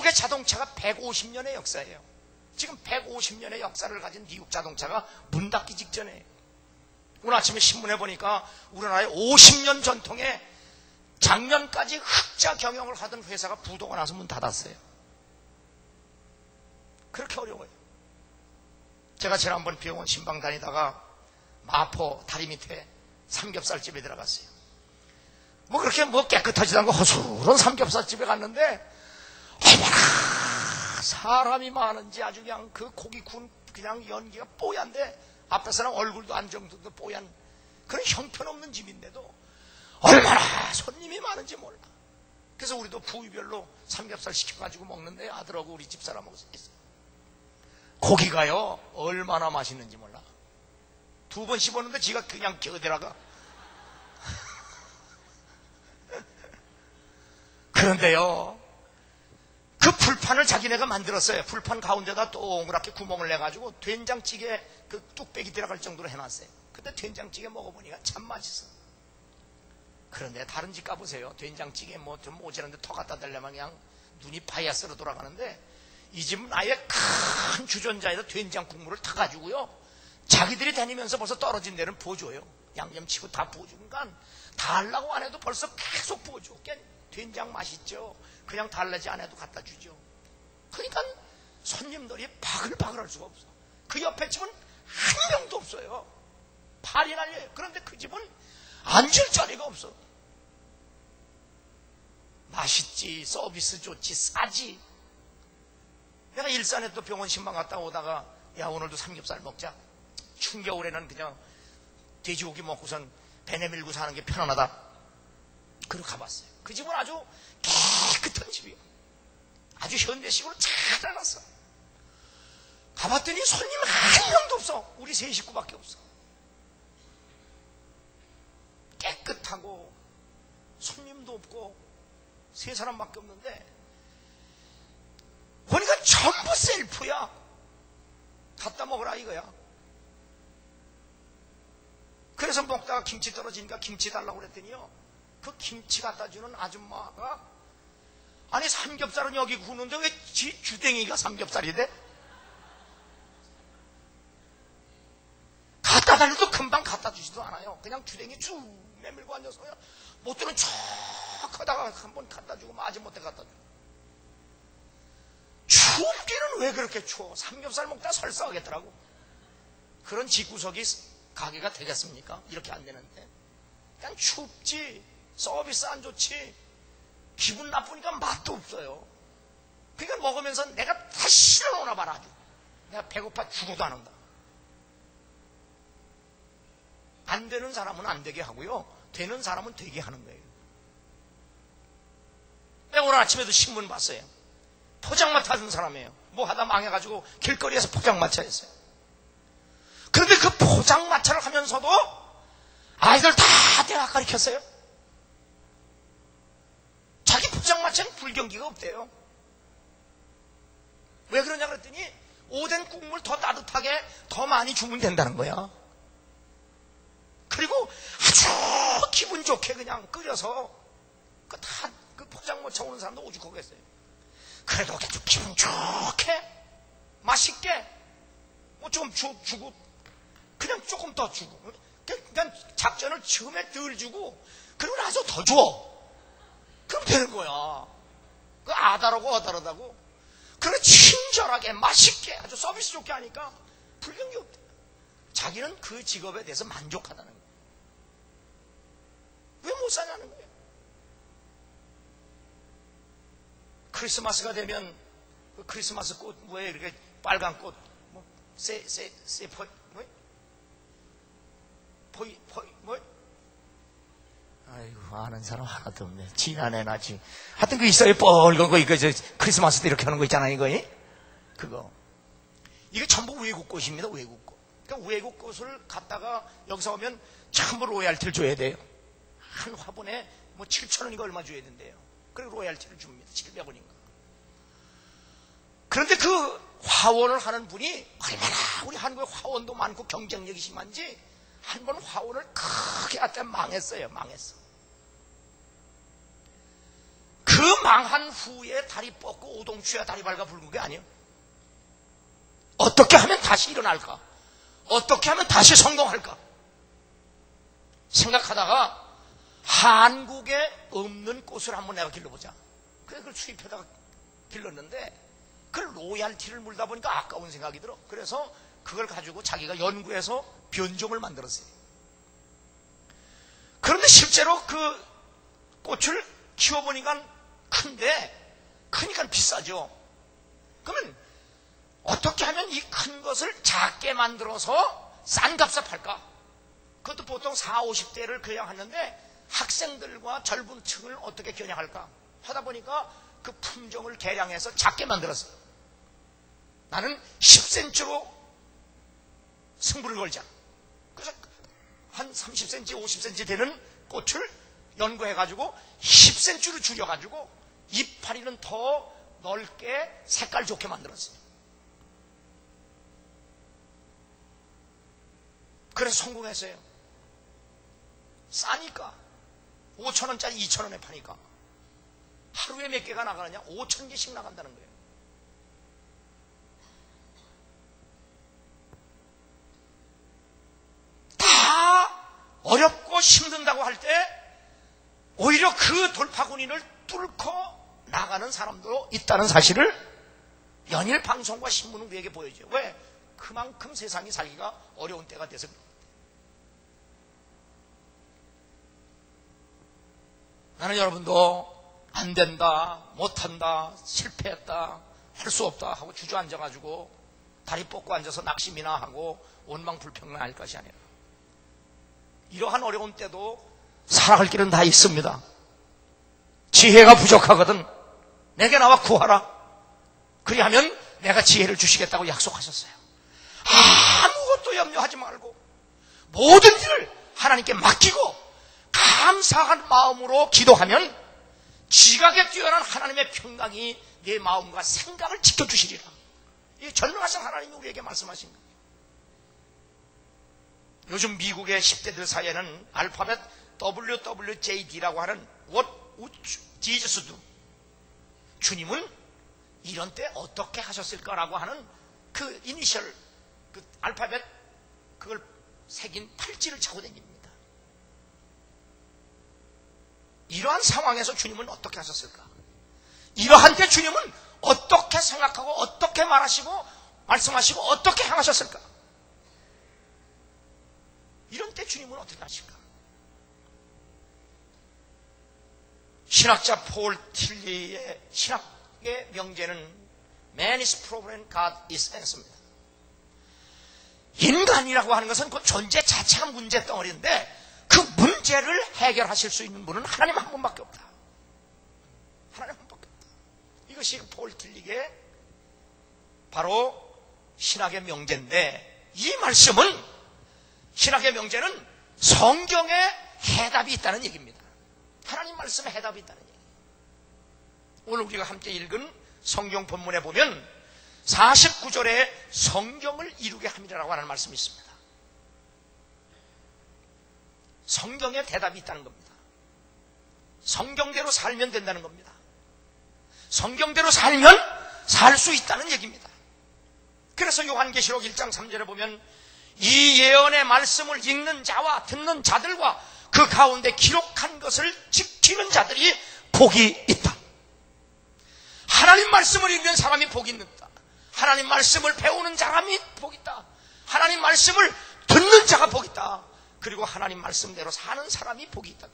미국의 자동차가 150년의 역사예요. 지금 150년의 역사를 가진 미국 자동차가 문 닫기 직전에, 오늘 아침에 신문에 보니까 우리나라의 50년 전통의 작년까지 흑자 경영을 하던 회사가 부도가 나서 문 닫았어요. 그렇게 어려워요. 제가 지난번 병원 신방 다니다가 마포 다리 밑에 삼겹살집에 들어갔어요. 뭐 그렇게 뭐 깨끗하지도 않고 허술한 삼겹살집에 갔는데 얼마나 사람이 많은지 아주 그냥 그 고기 구운 그냥 연기가 뽀얀데 앞에 사람 얼굴도 안 정도도 뽀얀 그런 형편없는 집인데도 얼마나 손님이 많은지 몰라. 그래서 우리도 부위별로 삼겹살 시켜가지고 먹는데 아들하고 우리 집사람하고 있어요. 고기가요 얼마나 맛있는지 몰라. 2번 씹었는데 지가 그냥 겨드라가. 그런데요 그 불판을 자기네가 만들었어요. 불판 가운데다 동그랗게 구멍을 내가지고 된장찌개 그 뚝배기 들어갈 정도로 해놨어요. 근데 된장찌개 먹어보니까 참 맛있어. 그런데 다른 집 가보세요. 된장찌개 뭐 좀 모자란데 더 갖다 달려면 그냥 눈이 파야스로 돌아가는데 이 집은 아예 큰 주전자에다 된장 국물을 타가지고요 자기들이 다니면서 벌써 떨어진 데는 부어줘요. 양념치고 다 부어주니까 달라고 안 해도 벌써 계속 부어줘. 된장 맛있죠. 그냥 달라지 안 해도 갖다 주죠. 그러니까 손님들이 바글바글할 수가 없어. 그 옆에 집은 한 명도 없어요. 팔이 날려요. 그런데 그 집은 앉을 자리가 없어. 맛있지, 서비스 좋지, 싸지. 내가 일산에 또 병원 신방 갔다 오다가 야 오늘도 삼겹살 먹자. 추운 겨울에는 그냥 돼지고기 먹고선 배 내밀고 사는 게 편안하다. 그리고 가봤어요. 그 집은 아주 깨끗한 집이에요. 아주 현대식으로 잘 해놨어. 가봤더니 손님 한 명도 없어. 우리 세 식구밖에 없어. 깨끗하고 손님도 없고 세 사람밖에 없는데 보니까 전부 셀프야. 갖다 먹으라 이거야. 그래서 먹다가 김치 떨어지니까 김치 달라고 그랬더니요 그 김치 갖다 주는 아줌마가 아니 삼겹살은 여기 구우는데 왜 주댕이가 삼겹살이 돼? 갖다 달려도 금방 갖다 주지도 않아요. 그냥 주댕이 쭉 내밀고 앉아서 그냥 못 들은 척 하다가 한번 갖다 주고 마지못해 갖다 주고. 춥기는 왜 그렇게 추워? 삼겹살 먹다 설사하겠더라고. 그런 집구석이 가게가 되겠습니까? 이렇게 안 되는데 그냥 춥지, 서비스 안 좋지, 기분 나쁘니까 맛도 없어요. 그러니까 먹으면서 내가 다 싫어오나 봐라. 아주 내가 배고파 죽어도 안 한다. 안 되는 사람은 안 되게 하고요 되는 사람은 되게 하는 거예요. 내가 오늘 아침에도 신문 봤어요. 포장마차 하는 사람이에요. 뭐 하다 망해가지고 길거리에서 포장마차 했어요. 그런데 그 포장마차를 하면서도 아이들 다 대학 가르쳤어요. 자기 포장마차는 불경기가 없대요. 왜 그러냐 그랬더니 오뎅 국물 더 따뜻하게 더 많이 주면 된다는 거야. 그리고 아주 기분 좋게 그냥 끓여서 그 포장마차 오는 사람도 오죽하겠어요. 그래도 아주 기분 좋게 맛있게 뭐 좀 주고 그냥 조금 더 주고 그냥 작전을 처음에 덜 주고 그리고 나서 더 줘. 그럼 되는 거야. 그 아다르고 어다르다고. 그래 친절하게 맛있게 아주 서비스 좋게 하니까 불경기 없대. 자기는 그 직업에 대해서 만족하다는 거야. 왜 못 사냐는 거예요. 크리스마스가 되면 그 크리스마스 꽃 뭐에 이렇게 빨간 꽃 뭐 세포 뭐 아이고 아는 사람 하나도 없네. 지난해 나지. 하여튼 그 있어요. 뻘건 거 이거 크리스마스 때 이렇게 하는 거 있잖아요. 이거 그거 이게 전부 외국 꽃입니다. 외국 꽃. 그러니까 외국 꽃을 갖다가 여기서 오면 전부 로얄티를 줘야 돼요. 한 화분에 뭐 7,000원인가 얼마 줘야 된대요. 그리고 로얄티를 줍니다. 700원인가. 그런데 그 화원을 하는 분이 얼마나 우리 한국에 화원도 많고 경쟁력이 심한지 한 번 화원을 크게 하다 망했어요. 망했어. 그 망한 후에 다리 뻗고 오동추야 다리 발가 붉은 게 아니에요. 어떻게 하면 다시 일어날까? 어떻게 하면 다시 성공할까? 생각하다가 한국에 없는 꽃을 한번 내가 길러보자. 그래서 그걸 수입해다가 길렀는데 그걸 로얄티를 물다 보니까 아까운 생각이 들어. 그래서 그걸 가지고 자기가 연구해서 변종을 만들었어요. 그런데 실제로 그 꽃을 키워보니까 크니까 비싸죠. 그러면 어떻게 하면 이 큰 것을 작게 만들어서 싼 값에 팔까? 그것도 보통 40, 50대를 겨냥하는데 학생들과 젊은 층을 어떻게 겨냥할까? 하다 보니까 그 품종을 개량해서 작게 만들었어요. 나는 10cm로 승부를 걸자. 그래서 한 30cm, 50cm 되는 꽃을 연구해가지고 10cm로 줄여가지고 이파리는 더 넓게 색깔 좋게 만들었어요. 그래서 성공했어요. 싸니까 5,000원짜리 2,000원에 파니까 하루에 몇 개가 나가느냐? 5,000개씩 나간다는 거예요. 다 어렵고 힘든다고 할 때 오히려 그 돌파구니를 뚫고 나가는 사람도 있다는 사실을 연일 방송과 신문은 우리에게 보여줘요. 왜? 그만큼 세상이 살기가 어려운 때가 돼서 그렇습니다. 나는 여러분도 안 된다, 못한다, 실패했다, 할 수 없다 하고 주저앉아가지고 다리 뻗고 앉아서 낙심이나 하고 원망불평할 것이 아니라 이러한 어려운 때도 살아갈 길은 다 있습니다. 지혜가 부족하거든 내게 나와 구하라. 그리하면 내가 지혜를 주시겠다고 약속하셨어요. 아무것도 염려하지 말고 모든 일을 하나님께 맡기고 감사한 마음으로 기도하면 지각에 뛰어난 하나님의 평강이 내 마음과 생각을 지켜주시리라. 이 전능하신 하나님이 우리에게 말씀하신 거예요. 요즘 미국의 10대들 사이에는 알파벳 WWJD라고 하는 What would Jesus do? 주님은 이런 때 어떻게 하셨을까라고 하는 그 이니셜, 그 알파벳 그걸 새긴 팔찌를 차고 다닙니다. 이러한 상황에서 주님은 어떻게 하셨을까? 이러한 때 주님은 어떻게 생각하고 어떻게 말하시고 말씀하시고 어떻게 행하셨을까? 이런 때 주님은 어떻게 하실까? 신학자 폴 틸리의 신학의 명제는 Man is problem, God is answer입니다. 인간이라고 하는 것은 그 존재 자체가 문제 덩어리인데 그 문제를 해결하실 수 있는 분은 하나님 한 분밖에 없다. 하나님 한 분밖에 없다. 이것이 폴 틸리의 바로 신학의 명제인데 이 말씀은 신학의 명제는 성경에 해답이 있다는 얘기입니다. 하나님 말씀에 해답이 있다는 얘기. 오늘 우리가 함께 읽은 성경 본문에 보면 49절에 성경을 이루게 함이라고 하는 말씀이 있습니다. 성경에 대답이 있다는 겁니다. 성경대로 살면 된다는 겁니다. 성경대로 살면 살 수 있다는 얘기입니다. 그래서 요한계시록 1장 3절에 보면 이 예언의 말씀을 읽는 자와 듣는 자들과 그 가운데 기록한 것을 지키는 자들이 복이 있다. 하나님 말씀을 읽는 사람이 복이 있다. 하나님 말씀을 배우는 사람이 복이 있다. 하나님 말씀을 듣는 자가 복이 있다. 그리고 하나님 말씀대로 사는 사람이 복이 있다.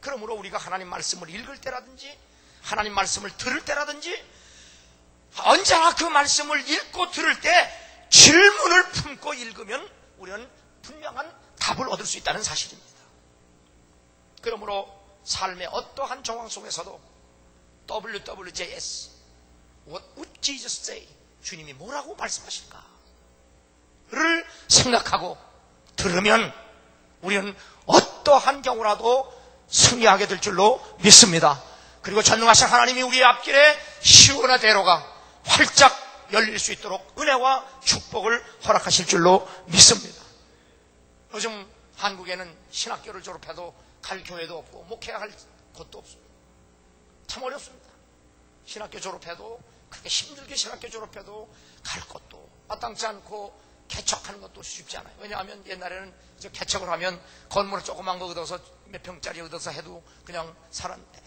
그러므로 우리가 하나님 말씀을 읽을 때라든지 하나님 말씀을 들을 때라든지 언제나 그 말씀을 읽고 들을 때 질문을 품고 읽으면 우리는 분명한 답을 얻을 수 있다는 사실입니다. 그러므로 삶의 어떠한 정황 속에서도 WWJS What would Jesus say? 주님이 뭐라고 말씀하실까? 를 생각하고 들으면 우리는 어떠한 경우라도 승리하게 될 줄로 믿습니다. 그리고 전능하신 하나님이 우리의 앞길에 시온의 대로가 활짝 열릴 수 있도록 은혜와 축복을 허락하실 줄로 믿습니다. 요즘 한국에는 신학교를 졸업해도 갈 교회도 없고 목회할 곳도 없어요. 어렵습니다. 신학교 졸업해도, 그렇게 힘들게 신학교 졸업해도 갈 곳도 마땅치 않고 개척하는 것도 쉽지 않아요. 왜냐하면 옛날에는 개척을 하면 건물을 조그만 거 얻어서 몇 평짜리 얻어서 해도 그냥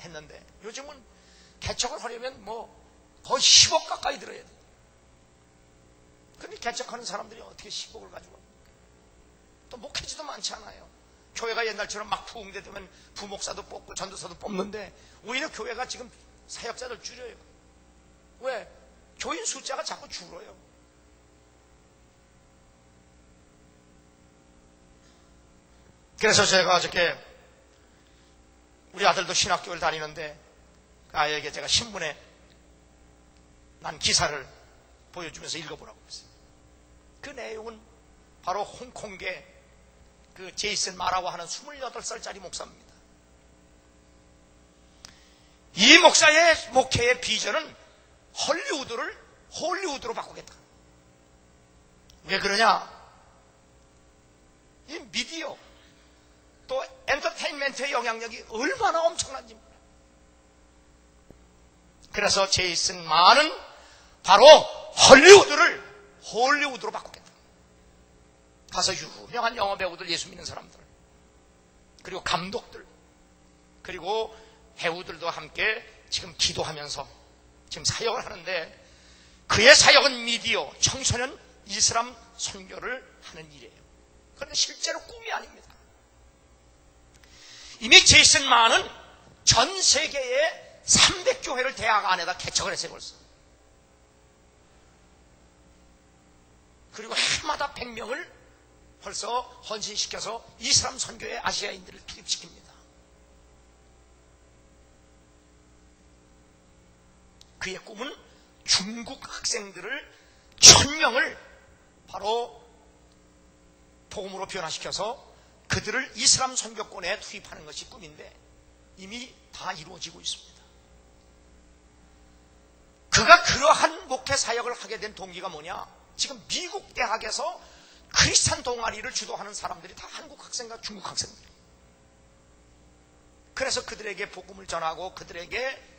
했는데, 요즘은 개척을 하려면 뭐 거의 10억 가까이 들어야 돼요. 근데 개척하는 사람들이 어떻게 10억을 가지고, 또 목회지도 많지 않아요. 교회가 옛날처럼 막 부흥되면 부목사도 뽑고 전도사도 뽑는데, 오히려 교회가 지금 사역자들 줄여요. 왜? 교인 숫자가 자꾸 줄어요. 그래서 제가 어저께 우리 아들도 신학교를 다니는데 그 아이에게 제가 신문에 난 기사를 보여주면서 읽어보라고 했어요. 그 내용은 바로 홍콩계 그 제이슨 마라와 하는 28살짜리 목사입니다. 이 목사의 목회의 비전은 헐리우드로 바꾸겠다. 왜 그러냐? 이 미디어 또 엔터테인먼트의 영향력이 얼마나 엄청난지 몰라요. 그래서 제이슨 마는 바로 헐리우드로 바꾸겠다. 가서 유명한 영화 배우들, 예수 믿는 사람들, 그리고 감독들, 그리고 배우들도 함께 지금 기도하면서 지금 사역을 하는데, 그의 사역은 미디어, 청소년 이슬람 선교를 하는 일이에요. 그런데 실제로 꿈이 아닙니다. 이미 제이슨 마는 전 세계의 300교회를 대학 안에다 개척을 했어요, 벌써. 그리고 해마다 100명을 벌써 헌신시켜서 이슬람 선교의 아시아인들을 투입시킵니다. 그의 꿈은 중국 학생들을 1000명을 바로 복음으로 변화시켜서 그들을 이슬람 선교권에 투입하는 것이 꿈인데, 이미 다 이루어지고 있습니다. 그가 그러한 목회 사역을 하게 된 동기가 뭐냐? 지금 미국 대학에서 크리스찬 동아리를 주도하는 사람들이 다 한국 학생과 중국 학생들이에요. 그래서 그들에게 복음을 전하고 그들에게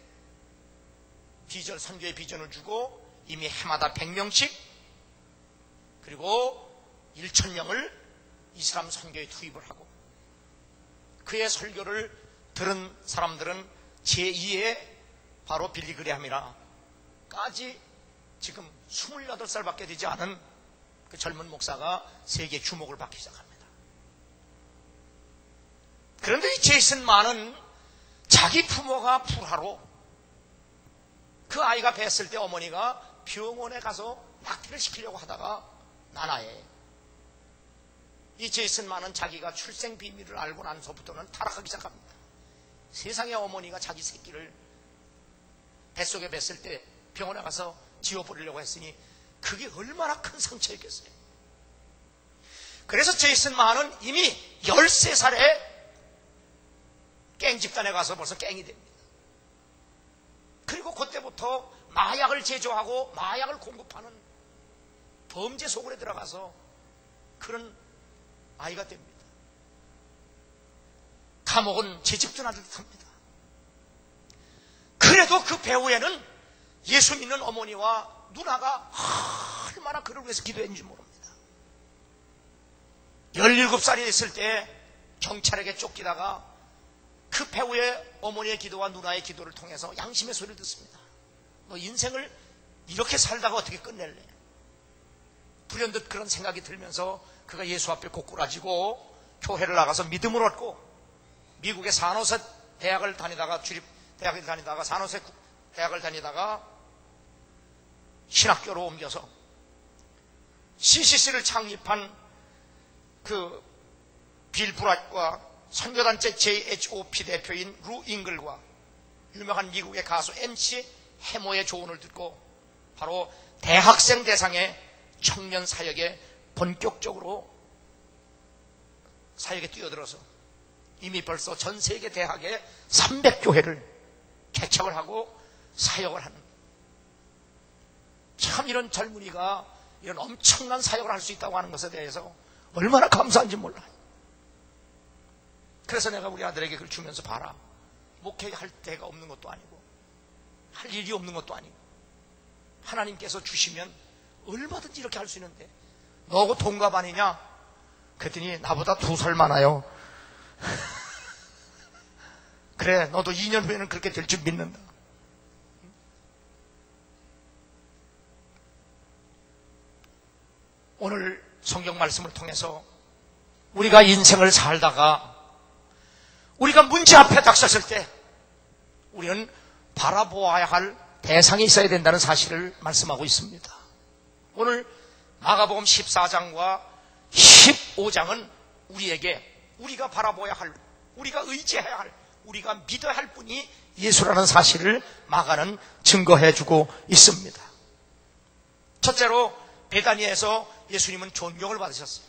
선교의 비전을 주고, 이미 해마다 100명씩 그리고 1000명을 이슬람 선교에 투입을 하고, 그의 설교를 들은 사람들은 제2의 바로 빌리그레함이라까지 지금 28살밖에 되지 않은 그 젊은 목사가 세계 주목을 받기 시작합니다. 그런데 이 제이슨 마는 자기 부모가 불화로, 그 아이가 뵀을 때 어머니가 병원에 가서 낙태를 시키려고 하다가 난아에, 이 제이슨 마는 자기가 출생 비밀을 알고 나서부터는 타락하기 시작합니다. 세상에 어머니가 자기 새끼를 뱃속에 뵀을 때 병원에 가서 지워버리려고 했으니 그게 얼마나 큰 상처였겠어요. 그래서 제이슨 마는 이미 13살에 갱 집단에 가서 벌써 갱이 됩니다. 그리고 그때부터 마약을 제조하고 마약을 공급하는 범죄 속으로 들어가서 그런 아이가 됩니다. 감옥은 제 집도 나들 듯합니다. 그래도 그 배후에는 예수 믿는 어머니와 누나가 얼마나 그를 위해서 기도했는지 모릅니다. 17살이 됐을 때 경찰에게 쫓기다가 그 배우의 어머니의 기도와 누나의 기도를 통해서 양심의 소리를 듣습니다. 너 인생을 이렇게 살다가 어떻게 끝낼래? 불현듯 그런 생각이 들면서 그가 예수 앞에 고꾸라지고 교회를 나가서 믿음을 얻고, 미국의 산호세 대학을 다니다가 대학을 다니다가 산호세 대학을 다니다가 신학교로 옮겨서 CCC를 창립한 그 빌 브라이트와 선교단체 JHOP 대표인 루 잉글과 유명한 미국의 가수 MC 해머의 조언을 듣고 바로 대학생 대상의 청년 사역에 본격적으로 사역에 뛰어들어서 이미 벌써 전 세계 대학에 300교회를 개척을 하고 사역을 하는, 참 이런 젊은이가 이런 엄청난 사역을 할 수 있다고 하는 것에 대해서 얼마나 감사한지 몰라요. 그래서 내가 우리 아들에게 그걸 주면서, 봐라, 목회할 데가 없는 것도 아니고 할 일이 없는 것도 아니고 하나님께서 주시면 얼마든지 이렇게 할 수 있는데 너하고 동갑 아니냐? 그랬더니 나보다 2살 많아요. 그래, 너도 2년 후에는 그렇게 될 줄 믿는다. 오늘 성경 말씀을 통해서 우리가 인생을 살다가 우리가 문제 앞에 닥쳤을 때 우리는 바라보아야 할 대상이 있어야 된다는 사실을 말씀하고 있습니다. 오늘 마가복음 14장과 15장은 우리에게 우리가 바라보아야 할, 우리가 의지해야 할, 우리가 믿어야 할 분이 예수라는 사실을 마가는 증거해주고 있습니다. 첫째로 베다니에서 예수님은 존경을 받으셨어요.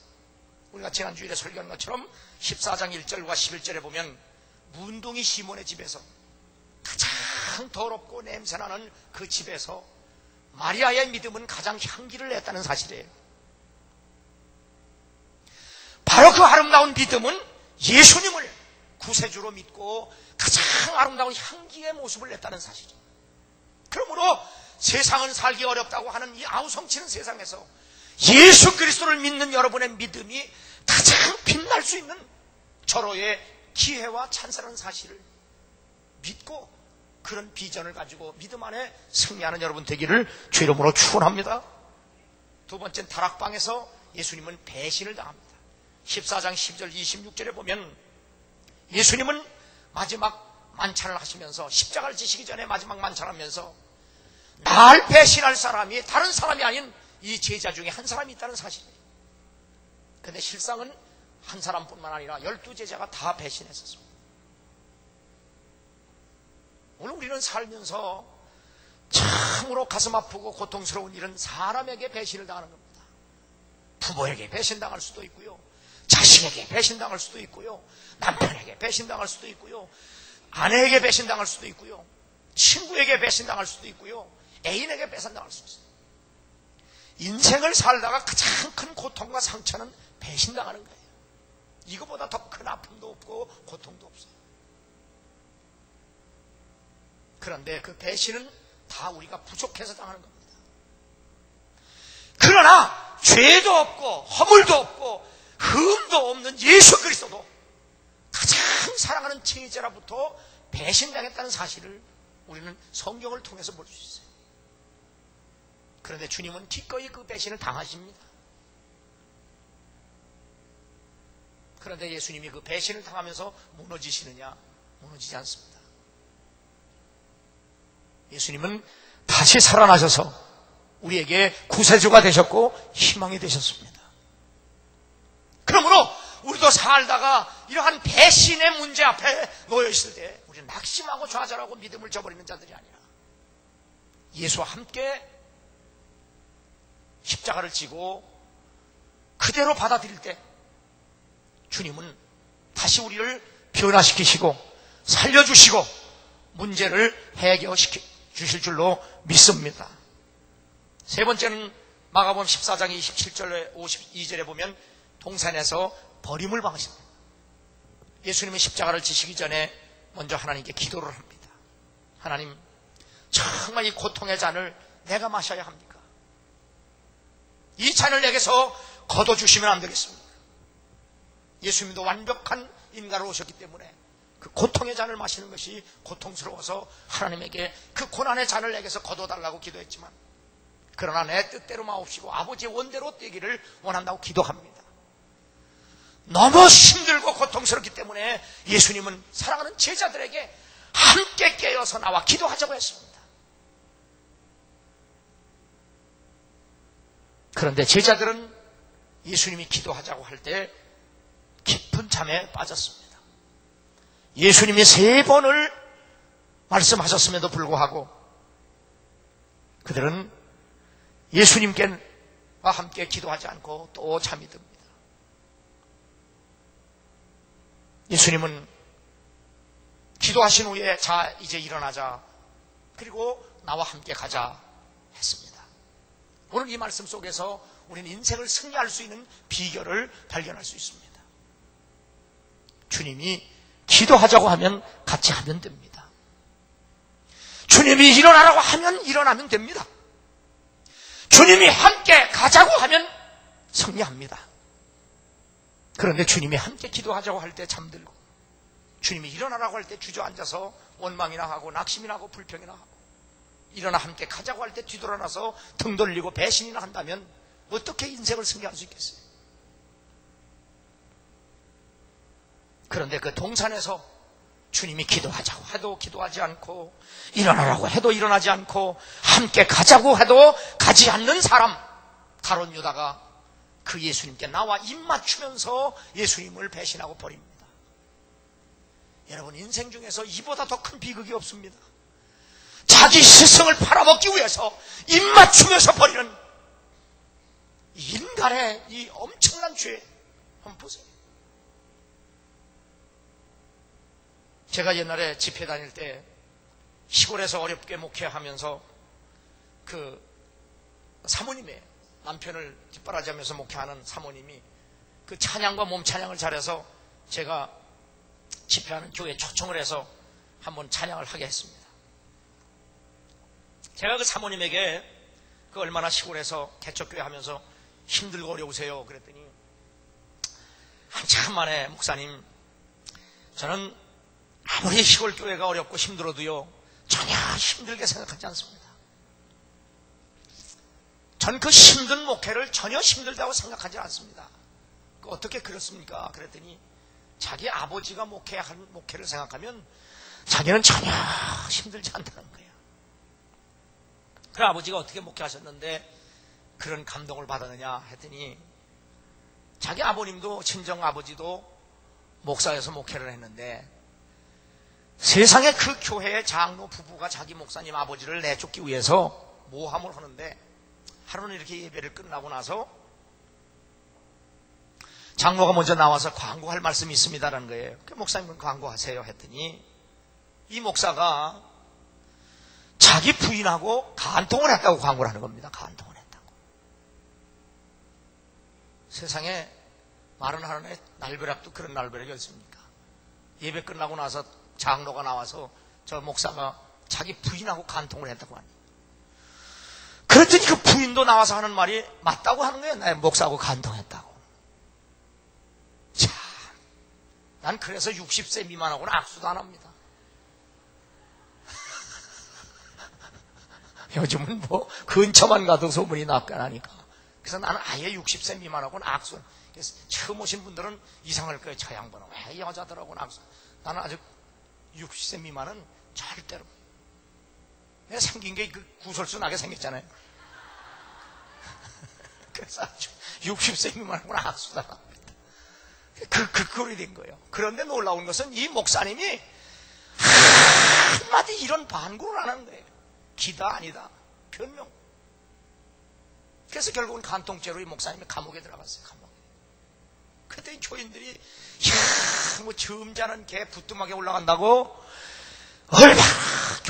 우리가 지난주일에 설교한 것처럼 14장 1절과 11절에 보면 문둥이 시몬의 집에서 가장 더럽고 냄새나는 그 집에서 마리아의 믿음은 가장 향기를 냈다는 사실이에요. 바로 그 아름다운 믿음은 예수님을 구세주로 믿고 가장 아름다운 향기의 모습을 냈다는 사실이에요. 그러므로 세상은 살기 어렵다고 하는 이 아우성치는 세상에서 예수 그리스도를 믿는 여러분의 믿음이 가장 빛날 수 있는 절호의 기회와 찬스라는 사실을 믿고 그런 비전을 가지고 믿음 안에 승리하는 여러분 되기를 주 이름으로 축원합니다. 두 번째는 다락방에서 예수님은 배신을 당합니다. 14장 10절 26절에 보면 예수님은 마지막 만찬을 하시면서 십자가를 지시기 전에 마지막 만찬하면서 날 배신할 사람이 다른 사람이 아닌 이 제자 중에 한 사람이 있다는 사실이에요. 그런데 실상은 한 사람뿐만 아니라 12제자가 다 배신했었습니다. 오늘 우리는 살면서 참으로 가슴 아프고 고통스러운 일은 사람에게 배신을 당하는 겁니다. 부모에게 배신당할 수도 있고요, 자식에게 배신당할 수도 있고요, 남편에게 배신당할 수도 있고요, 아내에게 배신당할 수도 있고요, 친구에게 배신당할 수도 있고요, 애인에게 배신당할 수도 있어요. 인생을 살다가 가장 큰 고통과 상처는 배신당하는 거예요. 이거보다 더 큰 아픔도 없고 고통도 없어요. 그런데 그 배신은 다 우리가 부족해서 당하는 겁니다. 그러나 죄도 없고 허물도 없고 흠도 없는 예수 그리스도도 가장 사랑하는 제자로부터 배신당했다는 사실을 우리는 성경을 통해서 볼 수 있어요. 그런데 주님은 기꺼이 그 배신을 당하십니다. 그런데 예수님이 그 배신을 당하면서 무너지시느냐? 무너지지 않습니다. 예수님은 다시 살아나셔서 우리에게 구세주가 되셨고 희망이 되셨습니다. 그러므로 우리도 살다가 이러한 배신의 문제 앞에 놓여있을 때 우리는 낙심하고 좌절하고 믿음을 저버리는 자들이 아니라 예수와 함께 십자가를 지고 그대로 받아들일 때 주님은 다시 우리를 변화시키시고 살려주시고 문제를 해결시켜 주실 줄로 믿습니다. 세 번째는 마가복음 14장 27절에 52절에 보면 동산에서 버림을 당하십니다. 예수님은 십자가를 지시기 전에 먼저 하나님께 기도를 합니다. 하나님, 정말 이 고통의 잔을 내가 마셔야 합니까? 이 잔을 내게서 걷어주시면 안 되겠습니까? 예수님도 완벽한 인간으로 오셨기 때문에 그 고통의 잔을 마시는 것이 고통스러워서 하나님에게 그 고난의 잔을 내게서 걷어달라고 기도했지만 그러나 내 뜻대로 마옵시고 아버지의 원대로 되기를 원한다고 기도합니다. 너무 힘들고 고통스럽기 때문에 예수님은 사랑하는 제자들에게 함께 깨어서 나와 기도하자고 했습니다. 그런데 제자들은 예수님이 기도하자고 할 때 깊은 잠에 빠졌습니다. 예수님이 3번을 말씀하셨음에도 불구하고 그들은 예수님과 함께 기도하지 않고 또 잠이 듭니다. 예수님은 기도하신 후에 자 이제 일어나자, 그리고 나와 함께 가자 했습니다. 오늘 이 말씀 속에서 우리는 인생을 승리할 수 있는 비결을 발견할 수 있습니다. 주님이 기도하자고 하면 같이 하면 됩니다. 주님이 일어나라고 하면 일어나면 됩니다. 주님이 함께 가자고 하면 승리합니다. 그런데 주님이 함께 기도하자고 할 때 잠들고, 주님이 일어나라고 할 때 주저앉아서 원망이나 하고 낙심이나 하고 불평이나 하고, 일어나 함께 가자고 할 때 뒤돌아나서 등 돌리고 배신이나 한다면 어떻게 인생을 승리할 수 있겠어요? 그런데 그 동산에서 주님이 기도하자고 해도 기도하지 않고, 일어나라고 해도 일어나지 않고, 함께 가자고 해도 가지 않는 사람, 가룟 유다가 그 예수님께 나와 입 맞추면서 예수님을 배신하고 버립니다. 여러분, 인생 중에서 이보다 더 큰 비극이 없습니다. 자기 스승을 팔아먹기 위해서 입 맞추면서 버리는 인간의 이 엄청난 죄 한번 보세요. 제가 옛날에 집회 다닐 때 시골에서 어렵게 목회하면서 그 사모님의 남편을 뒷바라지하면서 목회하는 사모님이 그 찬양과 몸 찬양을 잘해서 제가 집회하는 교회에 초청을 해서 한번 찬양을 하게 했습니다. 제가 그 사모님에게 그 얼마나 시골에서 개척교회 하면서 힘들고 어려우세요 그랬더니, 한참 만에 목사님, 저는 아무리 시골 교회가 어렵고 힘들어도요 전혀 힘들게 생각하지 않습니다. 전 그 힘든 목회를 전혀 힘들다고 생각하지 않습니다. 어떻게 그렇습니까? 그랬더니 자기 아버지가 목회한 목회를 생각하면 자기는 전혀 힘들지 않다는 거예요. 그 아버지가 어떻게 목회하셨는데 그런 감동을 받았느냐 했더니, 자기 아버님도 친정 아버지도 목사여서 목회를 했는데 세상에 그 교회의 장로 부부가 자기 목사님 아버지를 내쫓기 위해서 모함을 하는데, 하루는 이렇게 예배를 끝나고 나서 장로가 먼저 나와서 광고할 말씀이 있습니다라는 거예요. 그 목사님은 광고하세요 했더니, 이 목사가 자기 부인하고 간통을 했다고 광고를 하는 겁니다. 간통을 했다고. 세상에 말은 하는데 날벼락도 그런 날벼락이 있습니까? 예배 끝나고 나서 장로가 나와서 저 목사가 자기 부인하고 간통을 했다고 하니, 그랬더니 그 부인도 나와서 하는 말이 맞다고 하는 거예요. 나 목사하고 간통했다고. 참, 난 그래서 60세 미만하고는 악수도 안 합니다. 요즘은 뭐 근처만 가도 소문이 나니까. 그래서 나는 아예 60세 미만하고는 악수. 그래서 처음 오신 분들은 이상할 거예요. 저 양반은 왜 여자들하고는 악수. 나는 아직 60세 미만은 절대로. 내가 생긴 게 그 구설수 나게 생겼잖아요. 그래서 아주 60세 미만하고는 악수도 안 합니다. 그 꼴이 된 거예요. 그런데 놀라운 것은 이 목사님이 한마디 이런 반구를 안 하는 거예요. 기다 아니다 변명. 그래서 결국은 간통죄로 이 목사님이 감옥에 들어갔어요. 감옥에. 그때 교인들이 야, 뭐 점잖은 개 부뚜막에 올라간다고 얼마나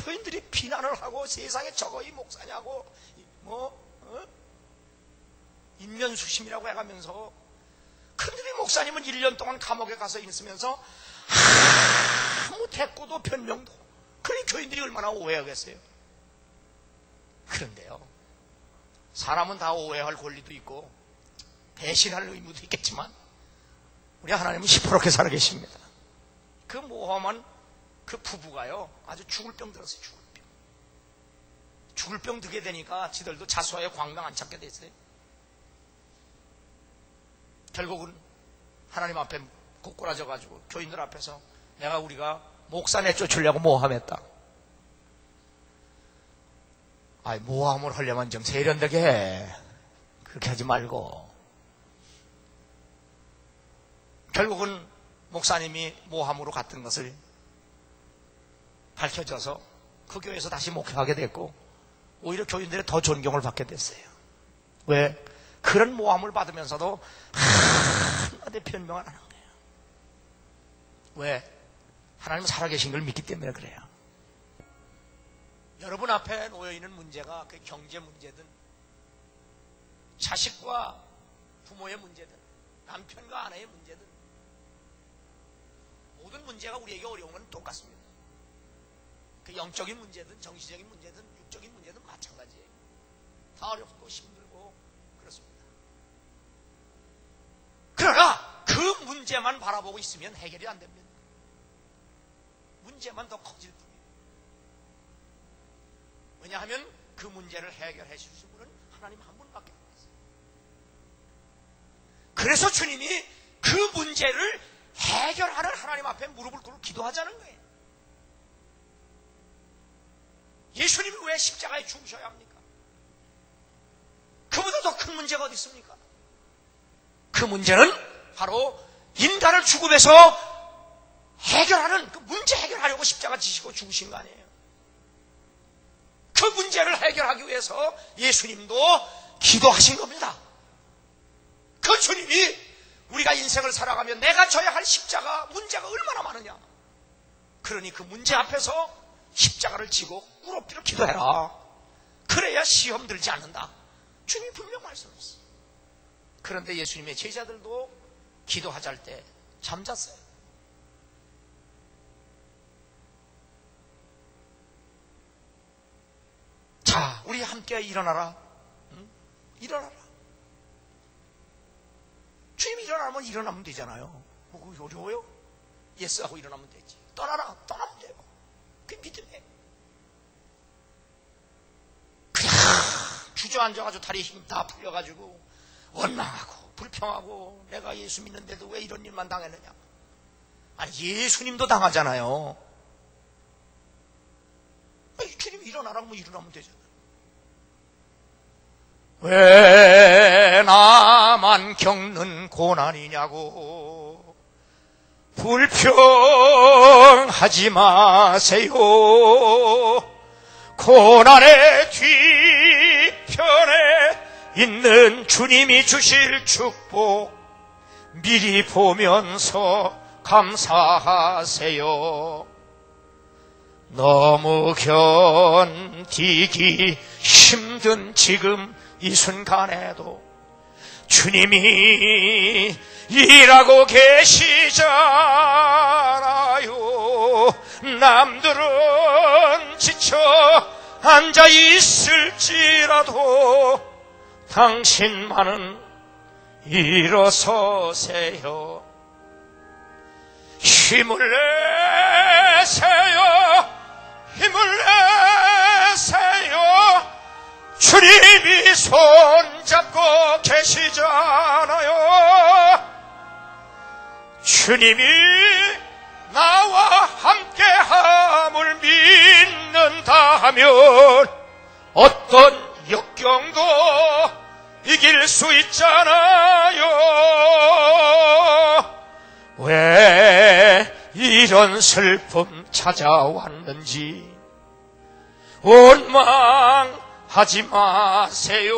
교인들이 비난을 하고, 세상에 저거 이 목사냐고 인면수심이라고 해가면서. 근데 이 목사님은 1년 동안 감옥에 가서 있으면서 아무 대꾸도 변명도. 그러니 교인들이 얼마나 오해하겠어요. 그런데요, 사람은 다 오해할 권리도 있고 배신할 의무도 있겠지만 우리 하나님은 시퍼렇게 살아계십니다. 그 모험한 그 부부가요 아주 죽을 병 들었어요. 죽을 병 들게 되니까 지들도 자수하여 광명 안 찾게 됐어요. 결국은 하나님 앞에 고꾸라져가지고 교인들 앞에서 우리가 목사 내쫓으려고 모함했다. 모함을 하려면 좀 세련되게 해. 그렇게 하지 말고. 결국은 목사님이 모함으로 갔던 것을 밝혀져서 그 교회에서 다시 목회하게 됐고, 오히려 교인들의 더 존경을 받게 됐어요. 왜? 그런 모함을 받으면서도 한마디 변명 안 하는 거예요. 왜? 하나님 살아계신 걸 믿기 때문에 그래요. 여러분 앞에 놓여있는 문제가 그 경제 문제든 자식과 부모의 문제든 남편과 아내의 문제든 모든 문제가 우리에게 어려운 건 똑같습니다. 그 영적인 문제든 정신적인 문제든 육적인 문제든 마찬가지예요. 다 어렵고 힘들고 그렇습니다. 그러나 그 문제만 바라보고 있으면 해결이 안 됩니다. 문제만 더 커질 뿐이에요. 왜냐하면 그 문제를 해결해 주실 분은 하나님 한 분밖에 없어요. 그래서 주님이 그 문제를 해결하는 하나님 앞에 무릎을 꿇고 기도하자는 거예요. 예수님이 왜 십자가에 죽으셔야 합니까? 그보다 더 큰 문제가 어디 있습니까? 그 문제는 바로 인간을 죽음에서 해결하는, 그 문제 해결하려고 십자가 지시고 죽으신 거 아니에요. 그 문제를 해결하기 위해서 예수님도 기도하신 겁니다. 그 주님이 우리가 인생을 살아가며 내가 져야 할 십자가 문제가 얼마나 많으냐. 그러니 그 문제 앞에서 십자가를 지고 꿇어엎드려 기도해라. 그래야 시험 들지 않는다. 주님이 분명 말씀했어요. 그런데 예수님의 제자들도 기도하자 할 때 잠잤어요. 자, 우리 함께 일어나라. 응? 일어나라. 주님이 일어나면 일어나면 되잖아요. 뭐 그거 어려워요? 예스하고 일어나면 되지. 떠나라. 떠나면 돼요. 그게 믿음이에요. 그냥 주저앉아가지고 다리에 힘 다 풀려가지고 원망하고 불평하고 내가 예수 믿는데도 왜 이런 일만 당했느냐. 아니 예수님도 당하잖아요. 주님이 일어나라고 뭐 일어나면 되잖아요. 왜 나만 겪는 고난이냐고 불평하지 마세요. 고난의 뒤편에 있는 주님이 주실 축복 미리 보면서 감사하세요. 너무 견디기 힘든 지금 이 순간에도 주님이 일하고 계시잖아요. 남들은 지쳐 앉아 있을지라도 당신만은 일어서세요. 힘을 내세요. 힘을 내세요. 주님이 손잡고 계시잖아요. 주님이 나와 함께함을 믿는다면 어떤 역경도 이길 수 있잖아요. 왜 이런 슬픔 찾아왔는지 원망하지 마세요.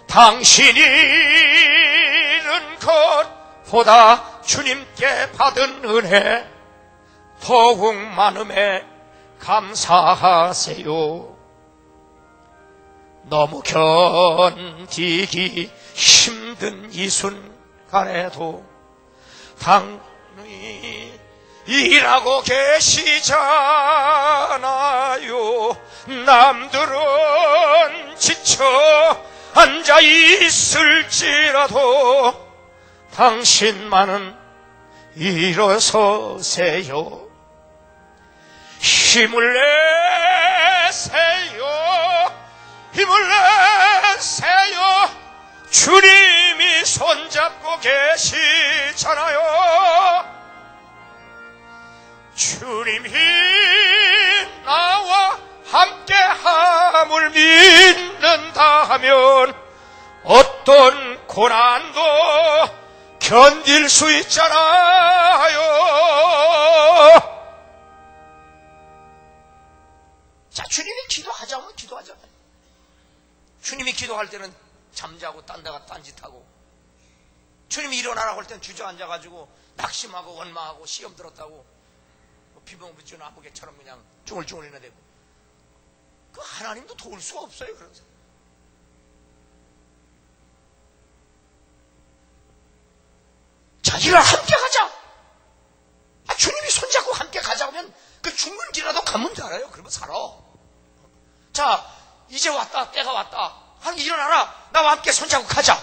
당신이 잃은 것보다 주님께 받은 은혜 더욱 많음에 감사하세요. 너무 견디기 힘든 이 순간에도 당신이 일하고 계시잖아요. 남들은 지쳐 앉아 있을지라도 당신만은 일어서세요. 힘을 내세요. 힘을 내세요. 주님이 손잡고 계시잖아요. 주님이 나와 함께함을 믿는다면 어떤 고난도 견딜 수 있잖아요. 자, 주님이 기도하자면 기도하잖아요. 주님이 기도할 때는 잠자고 딴 데가 딴짓하고, 주님이 일어나라고 할 때는 주저앉아가지고 낙심하고 원망하고 시험 들었다고 비범 붙여놓은 아무개처럼 그냥 쭈글쭈글이나 되고, 그 하나님도 도울 수가 없어요. 그런 사람. 자, 이걸 함께 가자. 주님이 손잡고 함께 가자 하면 그 죽는 길이라도 가면 알아요. 그러면 살아. 자, 이제 왔다. 때가 왔다. 하나님 일어나라. 나와 함께 손잡고 가자.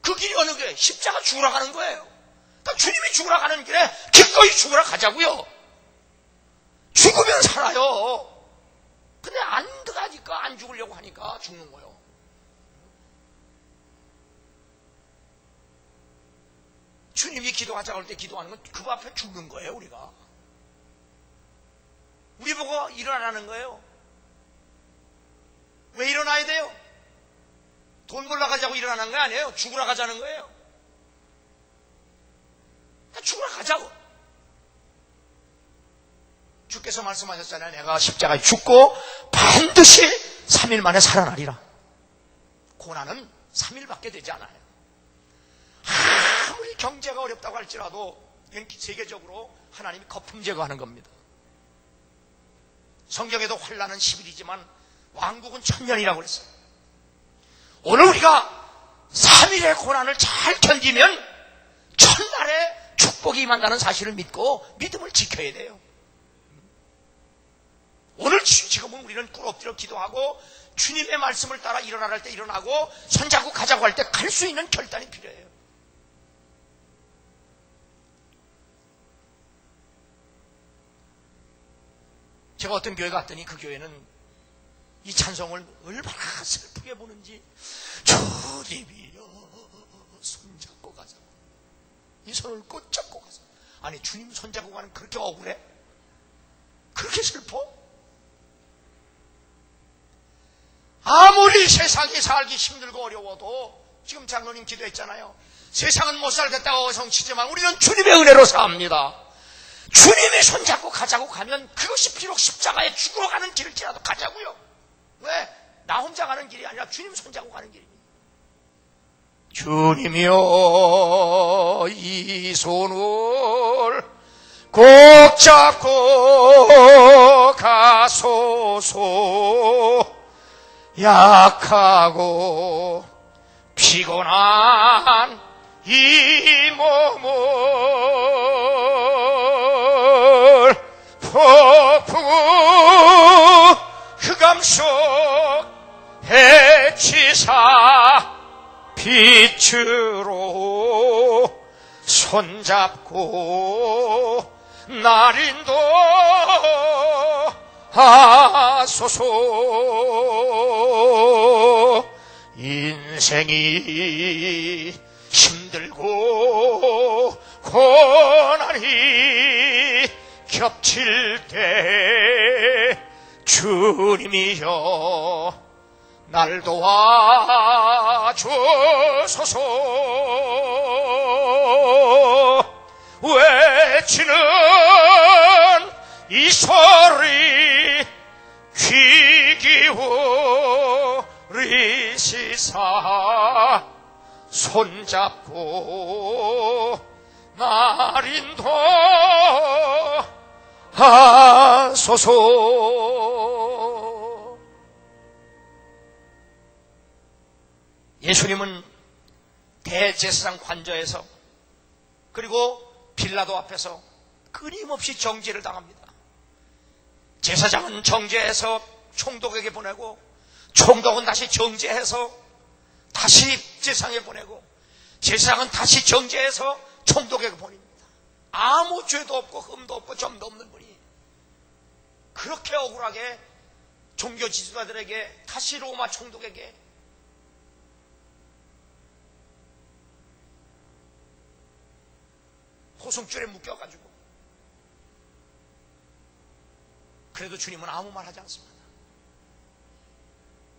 그 길이 어느 게 십자가 죽으러 가는 거예요. 그러니까 주님이 죽으러 가는 길에 기꺼이 죽으러 가자고요. 죽으면 살아요. 근데 안 들어가니까, 안 죽으려고 하니까 죽는 거예요. 주님이 기도하자고 할 때 기도하는 건 그 앞에 죽는 거예요. 우리가 우리 보고 일어나는 거예요. 왜 일어나야 돼요? 돈 벌러 가자고 일어나는 거 아니에요. 죽으러 가자는 거예요. 죽으러 가자고. 주께서 말씀하셨잖아요. 내가 십자가에 죽고 반드시 3일 만에 살아나리라. 고난은 3일밖에 되지 않아요. 아무리 경제가 어렵다고 할지라도 세계적으로 하나님이 거품 제거하는 겁니다. 성경에도 환난은 10일이지만 왕국은 1000년이라고 그랬어요. 오늘 우리가 3일의 고난을 잘 견디면 첫날에 축복이 임한다는 사실을 믿고 믿음을 지켜야 돼요. 오늘 지금은 우리는 꿇 엎드려 기도하고 주님의 말씀을 따라 일어나라 할 때 일어나고 손잡고 가자고 할 때 갈 수 있는 결단이 필요해요. 제가 어떤 교회 갔더니 그 교회는 이 찬송을 얼마나 슬프게 부는지, 주님이여 손잡고 가자. 이 손을 꼭 잡고 가자. 아니 주님 손잡고 가는 그렇게 억울해? 그렇게 슬퍼? 아무리 세상이 살기 힘들고 어려워도 지금 장로님 기도했잖아요. 세상은 못 살겠다고 어성치지만 우리는 주님의 은혜로 삽니다. 주님이 손잡고 가자고 가면 그것이 비록 십자가에 죽으러 가는 길일지라도 가자고요. 왜? 나 혼자 가는 길이 아니라 주님 손잡고 가는 길입니다. 주님이여 이 손을 꼭 잡고 가소서. 약하고 피곤한 이 몸을 폭풍 흑암 속 해치사 빛으로 손잡고 날 인도하소서. 인생이 힘들고 고난이 겹칠 때 주님이여 날 도와주소서. 외치는 이 소리 귀 기울이시사 손잡고 날 인도하소서. 예수님은 대제사장 관저에서 그리고 빌라도 앞에서 끊임없이 정죄를 당합니다. 제사장은 정죄해서 총독에게 보내고 총독은 다시 정죄해서 다시 제사장에 보내고 제사장은 다시 정죄해서 총독에게 보냅니다. 아무 죄도 없고 흠도 없고 점도 없는 분이 그렇게 억울하게 종교 지도자들에게 다시 로마 총독에게 호송줄에 묶여가지고 그래도 주님은 아무 말 하지 않습니다.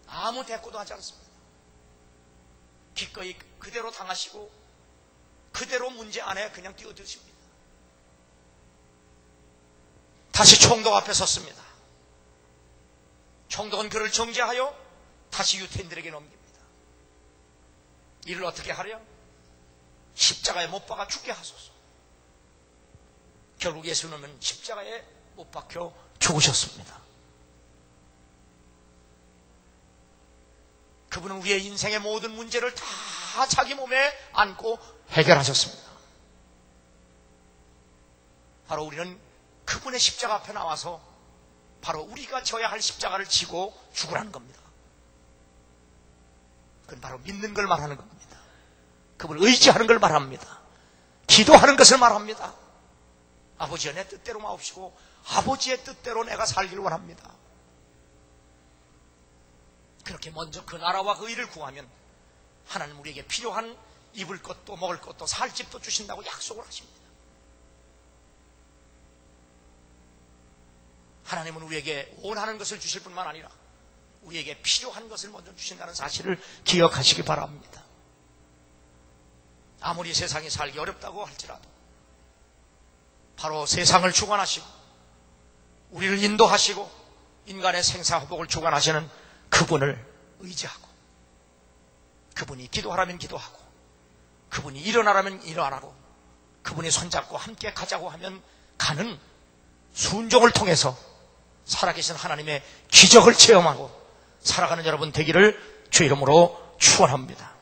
아무 대꾸도 하지 않습니다. 기꺼이 그대로 당하시고 그대로 문제 안에 그냥 뛰어드십니다. 다시 총독 앞에 섰습니다. 총독은 그를 정죄하여 다시 유태인들에게 넘깁니다. 이를 어떻게 하려? 십자가에 못 박아 죽게 하소서. 결국 예수님은 십자가에 못 박혀 죽으셨습니다. 그분은 우리의 인생의 모든 문제를 다 자기 몸에 안고 해결하셨습니다. 바로 우리는 그분의 십자가 앞에 나와서 바로 우리가 져야 할 십자가를 지고 죽으라는 겁니다. 그건 바로 믿는 걸 말하는 겁니다. 그분을 의지하는 걸 말합니다. 기도하는 것을 말합니다. 아버지여, 내 뜻대로 마옵시고 아버지의 뜻대로 내가 살기를 원합니다. 그렇게 먼저 그 나라와 그 일을 구하면 하나님 우리에게 필요한 입을 것도 먹을 것도 살 집도 주신다고 약속을 하십니다. 하나님은 우리에게 원하는 것을 주실 뿐만 아니라 우리에게 필요한 것을 먼저 주신다는 사실을 기억하시기 바랍니다. 아무리 세상에 살기 어렵다고 할지라도 바로 세상을 주관하시고 우리를 인도하시고 인간의 생사화복을 주관하시는 그분을 의지하고 그분이 기도하라면 기도하고 그분이 일어나라면 일어나고 그분이 손잡고 함께 가자고 하면 가는 순종을 통해서 살아계신 하나님의 기적을 체험하고 살아가는 여러분 되기를 주 이름으로 축원합니다.